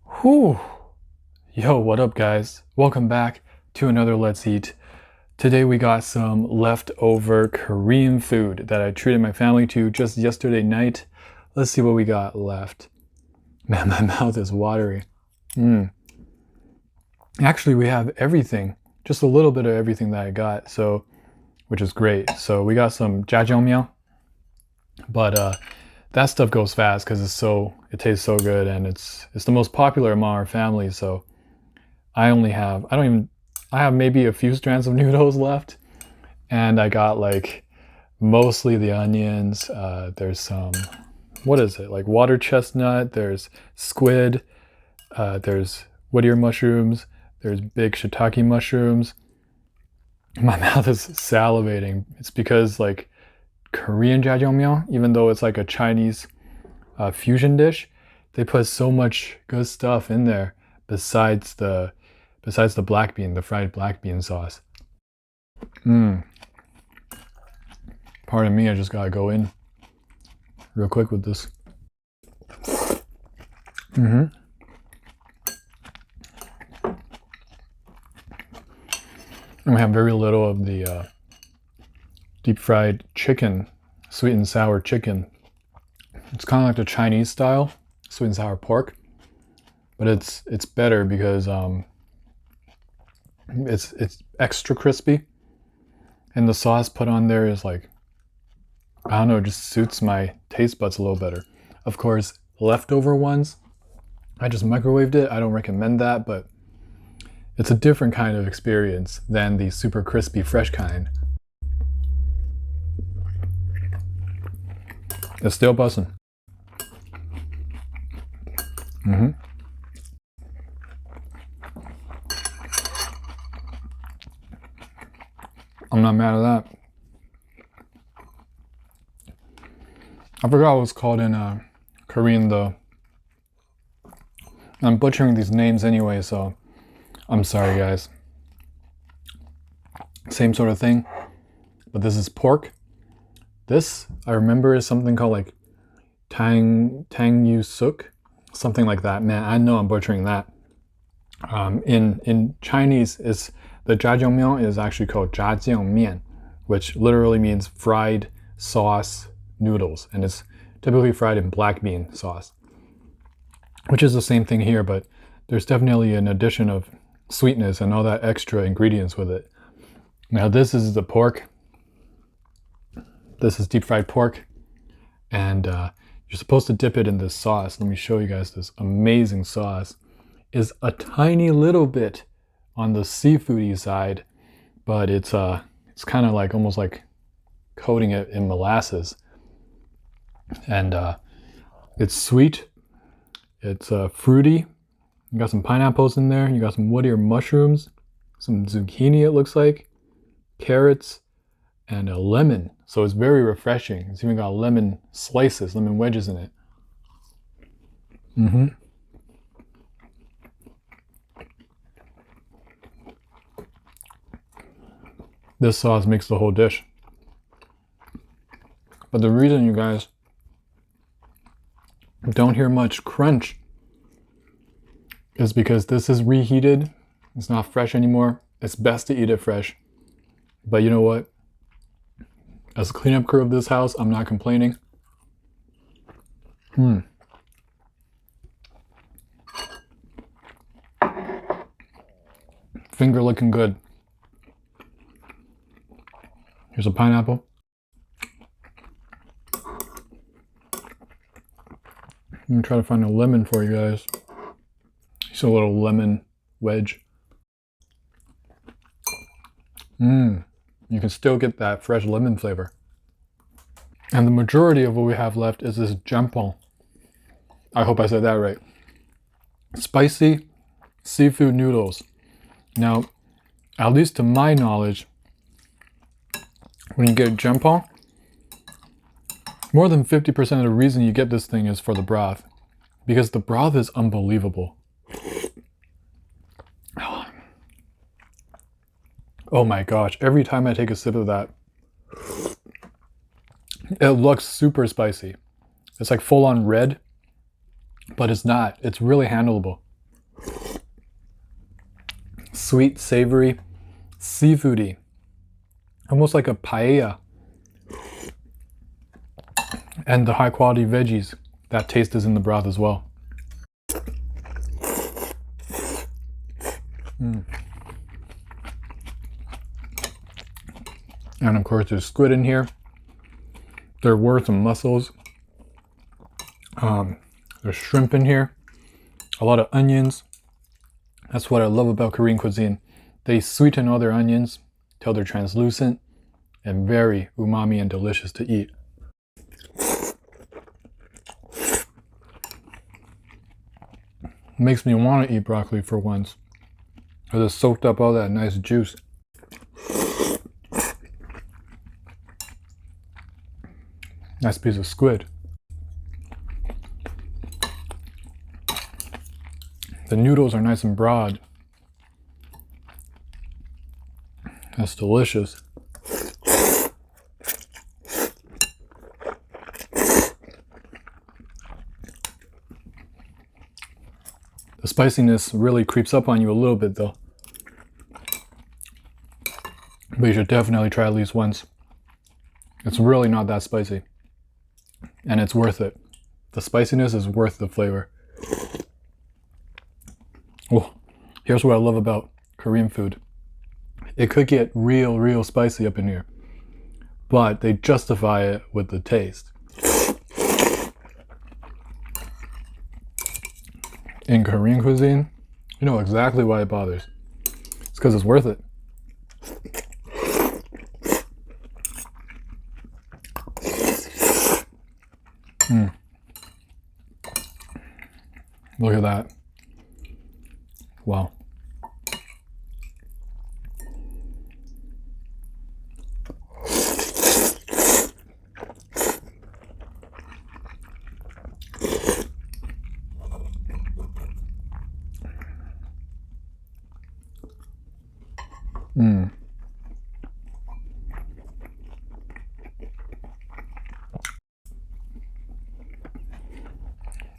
Whew. Yo, what up, guys? Welcome back to another Let's Eat. Today we got some leftover Korean food that I treated my family to just yesterday night. Let's see what we got left. Man, my mouth is watery. Actually, we have everything, just a little bit of everything that I got, so which is great. So we got some jajangmyeon, but that stuff goes fast because it tastes so good, and it's the most popular among our family. So I have maybe a few strands of noodles left, and I got like mostly the onions. There's some, what is it, like water chestnut, there's squid, there's wood ear mushrooms, there's big shiitake mushrooms. My mouth is salivating. It's because like Korean jajangmyeon, even though it's like a Chinese fusion dish, they put so much good stuff in there besides the black bean, the fried black bean sauce. Pardon me, I just gotta go in real quick with this. And we have very little of the deep fried chicken, sweet and sour chicken. It's kind of like the Chinese style sweet and sour pork, but it's better because it's extra crispy, and the sauce put on there is like, I don't know, it just suits my taste buds a little better. Of course, leftover ones, I just microwaved it. I don't recommend that, but it's a different kind of experience than the super crispy fresh kind. It's still buzzing. I'm not mad at that. I forgot what it's called in Korean though. I'm butchering these names anyway, so I'm sorry, guys. Same sort of thing, but this is pork. This, I remember, is something called like tang yu suk, something like that. Man, I know I'm butchering that. In Chinese, the jajangmyeon is actually called jajangmyeon, which literally means fried sauce noodles, and it's typically fried in black bean sauce, which is the same thing here, but there's definitely an addition of sweetness and all that extra ingredients with it. Now this is the pork. This is deep fried pork, and you're supposed to dip it in this sauce. Let me show you guys this amazing sauce. Is a tiny little bit on the seafoody side, but it's kind of like almost like coating it in molasses, and it's sweet. It's fruity. You got some pineapples in there. You got some wood ear mushrooms, some zucchini, it looks like, carrots, and a lemon. So it's very refreshing. It's even got lemon slices, lemon wedges in it. This sauce makes the whole dish. But the reason you guys don't hear much crunch is because this is reheated. It's not fresh anymore. It's best to eat it fresh. But you know what? As a cleanup crew of this house, I'm not complaining. Finger looking good. Here's a pineapple. I'm gonna try to find a lemon for you guys. Just a little lemon wedge. You can still get that fresh lemon flavor. And the majority of what we have left is this jjampong. I hope I said that right. Spicy seafood noodles. Now, at least to my knowledge, when you get jjampong, more than 50% of the reason you get this thing is for the broth, because the broth is unbelievable. Oh my gosh, every time I take a sip of that, it looks super spicy. It's like full on red, but it's not. It's really handleable. Sweet, savory, seafoody. Almost like a paella. And the high quality veggies. That taste is in the broth as well. And of course there's squid in here. There were some mussels. There's shrimp in here. A lot of onions. That's what I love about Korean cuisine. They sweeten all their onions till they're translucent and very umami and delicious to eat. Makes me want to eat broccoli for once. I just soaked up all that nice juice. Nice piece of squid. The noodles are nice and broad. That's delicious. The spiciness really creeps up on you a little bit though. But you should definitely try at least once. It's really not that spicy. And it's worth it. The spiciness is worth the flavor. Oh, here's what I love about Korean food. It could get real spicy up in here, but they justify it with the taste. In Korean cuisine, you know exactly why it bothers. It's because it's worth it. Look at that. Wow.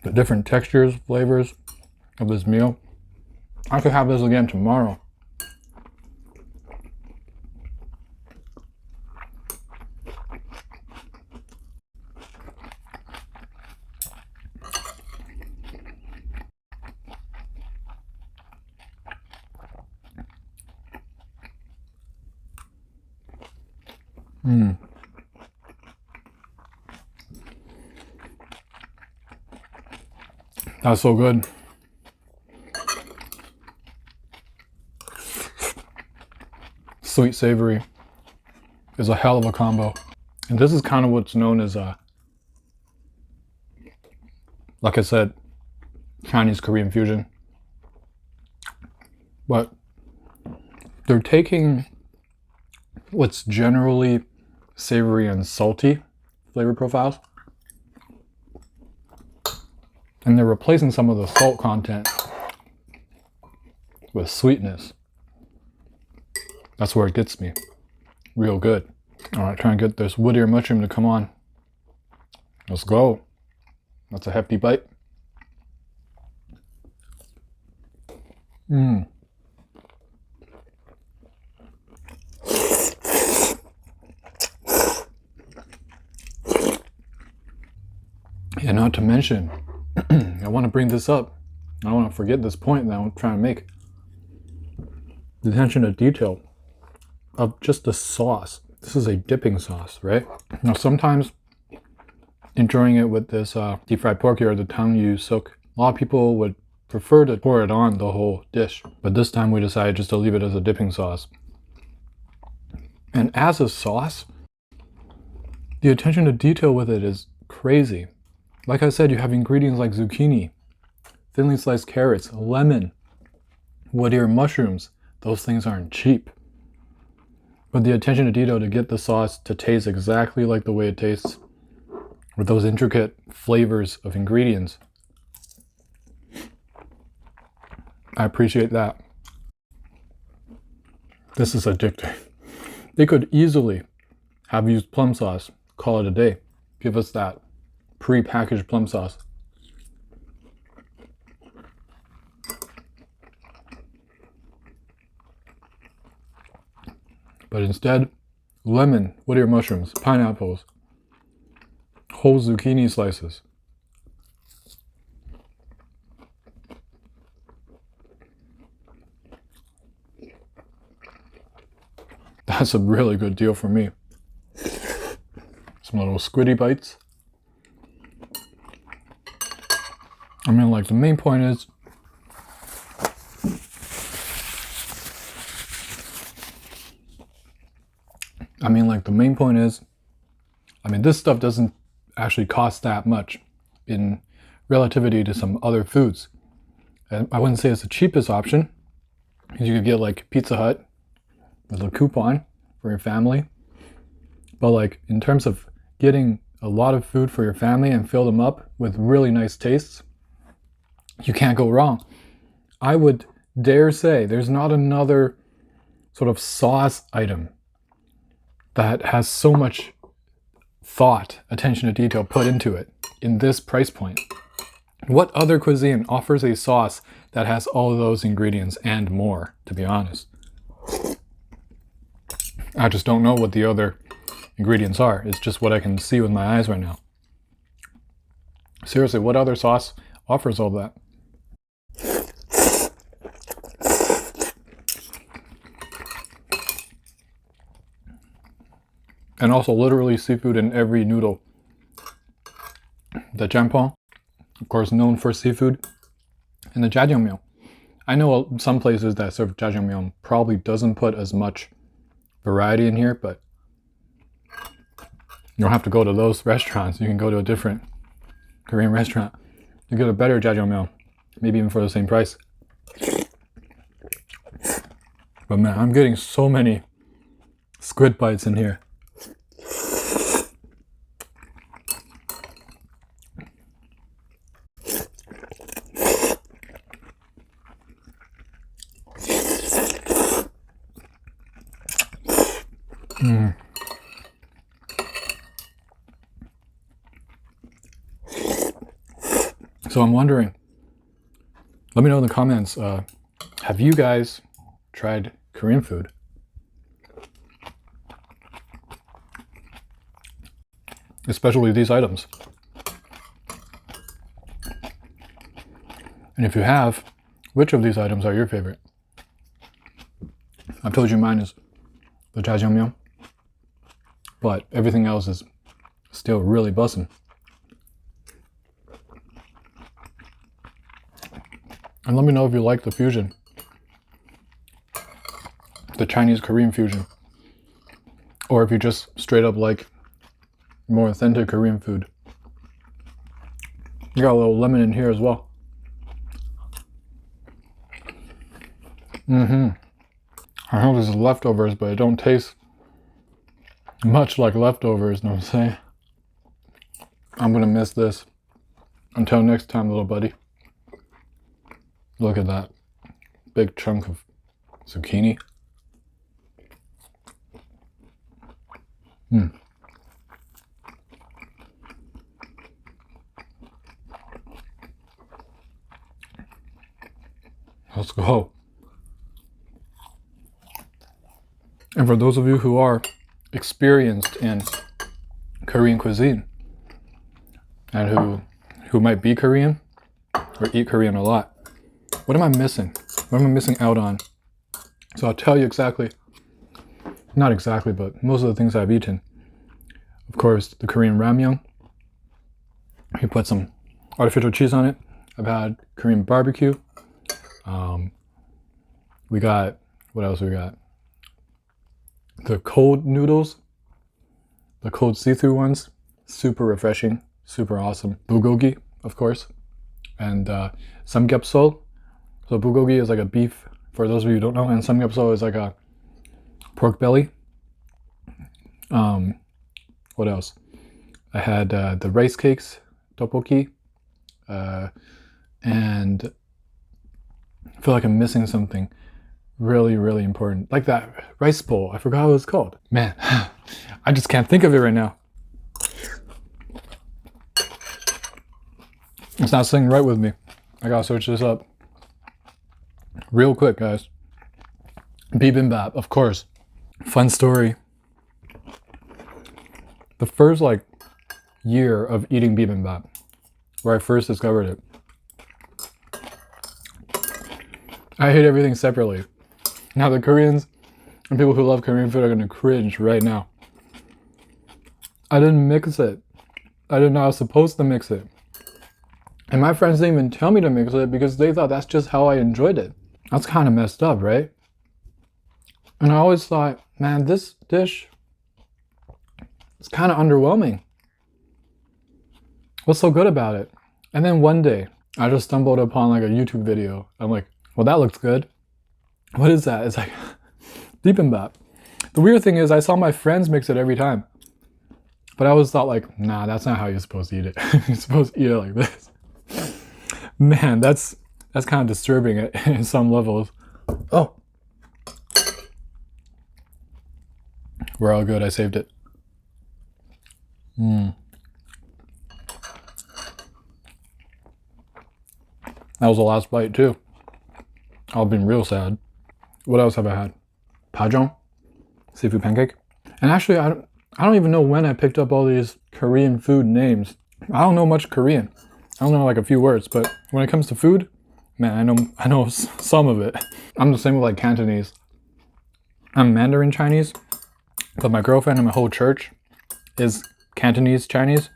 The different textures, flavors of this meal. I could have this again tomorrow. That's so good. Sweet savory is a hell of a combo. And this is kind of what's known as like I said, Chinese Korean fusion. But they're taking what's generally savory and salty flavor profiles, and they're replacing some of the salt content with sweetness. That's where it gets me. Real good. Alright, try and get this wood ear mushroom to come on. Let's go. That's a hefty bite. Yeah, not to mention, I want to bring this up. I don't want to forget this point that I'm trying to make. The attention to detail of just the sauce. This is a dipping sauce, right? Now sometimes enjoying it with this deep fried pork or the tongue you soak. A lot of people would prefer to pour it on the whole dish, but this time we decided just to leave it as a dipping sauce. And as a sauce, the attention to detail with it is crazy. Like I said, you have ingredients like zucchini, thinly sliced carrots, lemon, wood ear mushrooms. Those things aren't cheap. But the attention to detail to get the sauce to taste exactly like the way it tastes, with those intricate flavors of ingredients, I appreciate that. This is addicting. They could easily have used plum sauce, call it a day. Give us that pre-packaged plum sauce. But instead, lemon, Whittier mushrooms, pineapples, whole zucchini slices. That's a really good deal for me. Some little squiddy bites. I mean, like, the main point is, this stuff doesn't actually cost that much in relativity to some other foods. And I wouldn't say it's the cheapest option, because you could get like Pizza Hut with a coupon for your family. But like, in terms of getting a lot of food for your family and fill them up with really nice tastes, you can't go wrong. I would dare say there's not another sort of sauce item that has so much thought, attention to detail put into it in this price point. What other cuisine offers a sauce that has all of those ingredients and more, to be honest? I just don't know what the other ingredients are. It's just what I can see with my eyes right now. Seriously, what other sauce offers all that? And also literally seafood in every noodle. The jajangmyeon, of course, known for seafood, and the jajangmyeon. I know some places that serve jajangmyeon probably doesn't put as much variety in here, but you don't have to go to those restaurants. You can go to a different Korean restaurant. You get a better jajangmyeon, maybe even for the same price. But man, I'm getting so many squid bites in here. So I'm wondering, let me know in the comments, have you guys tried Korean food? Especially these items. And if you have, which of these items are your favorite? I've told you mine is the jajangmyeon, but everything else is still really bussin'. And let me know if you like the fusion. The Chinese-Korean fusion. Or if you just straight up like more authentic Korean food. You got a little lemon in here as well. I know this is leftovers, but it don't taste much like leftovers, know what I'm saying? I'm gonna miss this. Until next time, little buddy. Look at that big chunk of zucchini. Let's go. And for those of you who are experienced in Korean cuisine and who might be Korean or eat Korean a lot, what am I missing? What am I missing out on? So I'll tell you exactly, not exactly, but most of the things I've eaten. Of course, the Korean ramyeon. You put some artificial cheese on it. I've had Korean barbecue. We got, what else we got? The cold noodles. The cold see-through ones. Super refreshing, super awesome. Bulgogi, of course. And samgyeopsal. So bulgogi is like a beef, for those of you who don't know, and samgyeopsal is like a pork belly. What else? I had the rice cakes, tteokbokki, and I feel like I'm missing something really, really important. Like that rice bowl, I forgot what it was called. Man, I just can't think of it right now. It's not sitting right with me. I gotta search this up. Real quick, guys. Bibimbap, of course. Fun story. The first like year of eating bibimbap, where I first discovered it, I ate everything separately. Now the Koreans and people who love Korean food are gonna cringe right now. I didn't mix it. I didn't know I was supposed to mix it. And my friends didn't even tell me to mix it because they thought that's just how I enjoyed it. That's kind of messed up, right? And I always thought, man, this dish is kind of underwhelming. What's so good about it? And then one day, I just stumbled upon like a YouTube video. I'm like, well, that looks good. What is that? It's like bibimbap. The weird thing is I saw my friends mix it every time. But I always thought like, nah, that's not how you're supposed to eat it. You're supposed to eat it like this. Man, that's kind of disturbing in some levels. Oh. We're all good. I saved it. That was the last bite too. I've been real sad. What else have I had? Pajong, seafood pancake. And actually, I don't even know when I picked up all these Korean food names. I don't know much Korean. I don't know like a few words, but when it comes to food, man, I know some of it. I'm the same with like Cantonese. I'm Mandarin Chinese, but my girlfriend and my whole church is Cantonese Chinese.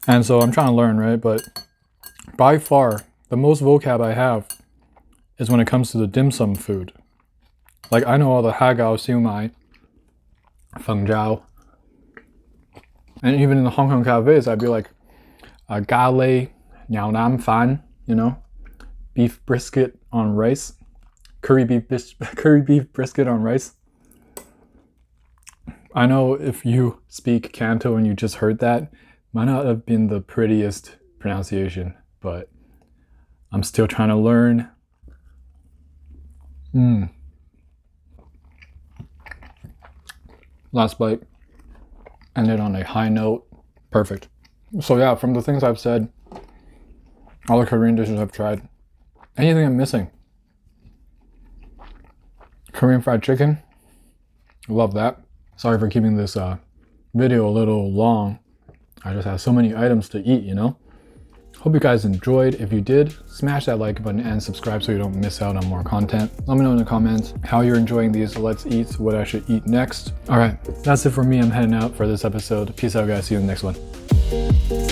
And so I'm trying to learn, right? But by far, the most vocab I have is when it comes to the dim sum food. Like I know all the hagao, siu mai, feng zhao. And even in the Hong Kong cafes, I'd be like, gale, niao nam fan, you know, beef brisket on rice, curry beef brisket on rice. I know if you speak Canto and you just heard that, might not have been the prettiest pronunciation, but I'm still trying to learn. Last bite. Ended on a high note. Perfect. So yeah, from the things I've said, all the Korean dishes I've tried, anything I'm missing? Korean fried chicken. Love that. Sorry for keeping this video a little long. I just have so many items to eat, you know? Hope you guys enjoyed. If you did, smash that like button and subscribe so you don't miss out on more content. Let me know in the comments how you're enjoying these Let's Eats, what I should eat next. All right, that's it for me. I'm heading out for this episode. Peace out, guys. See you in the next one.